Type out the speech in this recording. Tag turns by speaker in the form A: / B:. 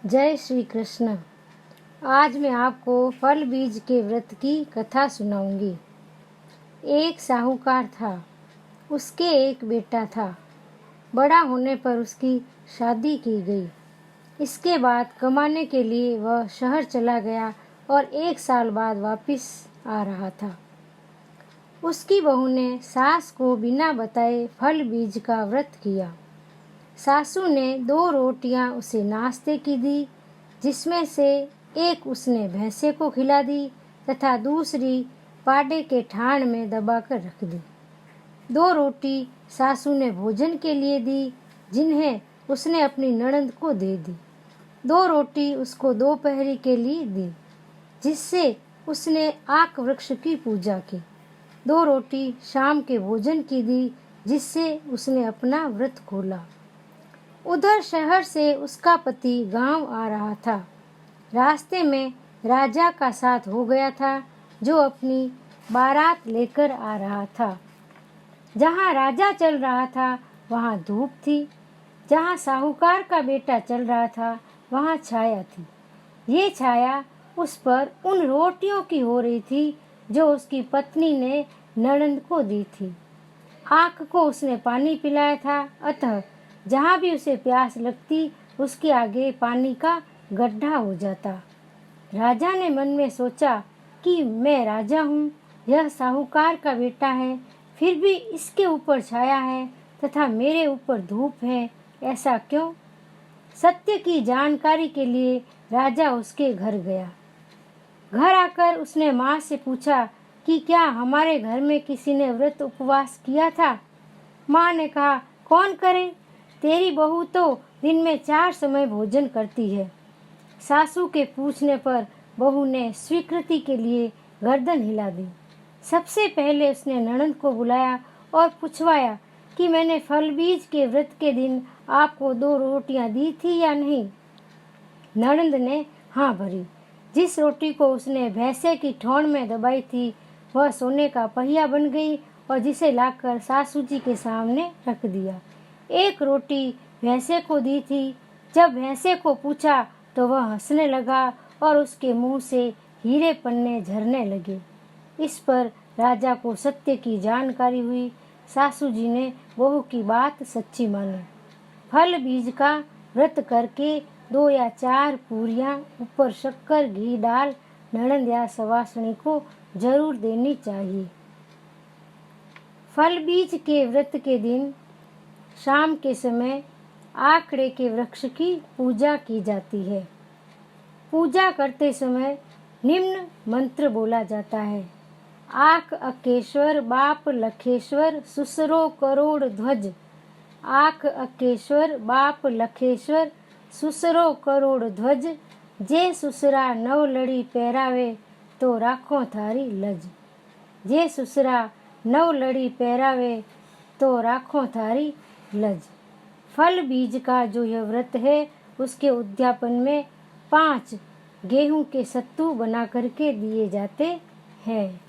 A: जय श्री कृष्ण। आज मैं आपको फल बीज के व्रत की कथा सुनाऊंगी। एक साहूकार था, उसके एक बेटा था। बड़ा होने पर उसकी शादी की गई। इसके बाद कमाने के लिए वह शहर चला गया और 1 साल बाद वापस आ रहा था। उसकी बहू ने सास को बिना बताए फल बीज का व्रत किया। सासू ने 2 रोटियां उसे नाश्ते की दी, जिसमें से एक उसने भैंसे को खिला दी तथा दूसरी पाडे के ठाण में दबाकर रख दी। 2 रोटी सासू ने भोजन के लिए दी, जिन्हें उसने अपनी ननद को दे दी। 2 रोटी उसको दोपहरी के लिए दी, जिससे उसने आक वृक्ष की पूजा की। 2 रोटी शाम के भोजन की दी, जिससे उसने अपना व्रत खोला। उधर शहर से उसका पति गांव आ रहा था। रास्ते में राजा का साथ हो गया था, जो अपनी बारात लेकर आ रहा था। जहां राजा चल रहा था वहां धूप थी, जहां साहूकार का बेटा चल रहा था वहां छाया थी। ये छाया उस पर उन रोटियों की हो रही थी जो उसकी पत्नी ने ननद को दी थी। आँख को उसने पानी पिलाया था, अतः जहाँ भी उसे प्यास लगती उसके आगे पानी का गड्ढा हो जाता। राजा ने मन में सोचा कि मैं राजा हूँ, यह साहूकार का बेटा है, फिर भी इसके ऊपर छाया है तथा मेरे ऊपर धूप है, ऐसा क्यों? सत्य की जानकारी के लिए राजा उसके घर गया। घर आकर उसने माँ से पूछा कि क्या हमारे घर में किसी ने व्रत उपवास किया था? माँ ने कहा, कौन करे? तेरी बहू तो दिन में 4 समय भोजन करती है। सासू के पूछने पर बहू ने स्वीकृति के लिए गर्दन हिला दी। सबसे पहले उसने ननद को बुलाया और पूछवाया कि मैंने फल बीज के व्रत के दिन आपको 2 रोटियां दी थी या नहीं। ननद ने हाँ भरी। जिस रोटी को उसने भैंसे की ठोड़ में दबाई थी वह सोने का पहिया बन गई और जिसे लाकर सासू जी के सामने रख दिया। एक रोटी भैंसे को दी थी। जब भैंसे को पूछा तो वह हंसने लगा और उसके मुंह से हीरे पन्ने झरने लगे। इस पर राजा को सत्य की जानकारी हुई। सासू जी ने बहू की बात सच्ची मानी। फल बीज का व्रत करके 2 या 4 पूरियां ऊपर शक्कर घी डाल ननद या सवासनी को जरूर देनी चाहिए। फल बीज के व्रत के दिन शाम के समय आकड़े के वृक्ष की पूजा की जाती है। पूजा करते समय निम्न मंत्र बोला जाता है। आक अकेश्वर बाप लखेश्वर सुसरो करोड़ ध्वज। आक अकेश्वर बाप लखेश्वर सुसरो करोड़ ध्वज। जे सुसरा नव लड़ी पहरावे तो राखो थारी लज। जे सुसरा नव लड़ी पहरावे तो राखो थारी लज। फल बीज का जो यह व्रत है उसके उद्यापन में 5 गेहूं के सत्तू बना करके दिए जाते हैं।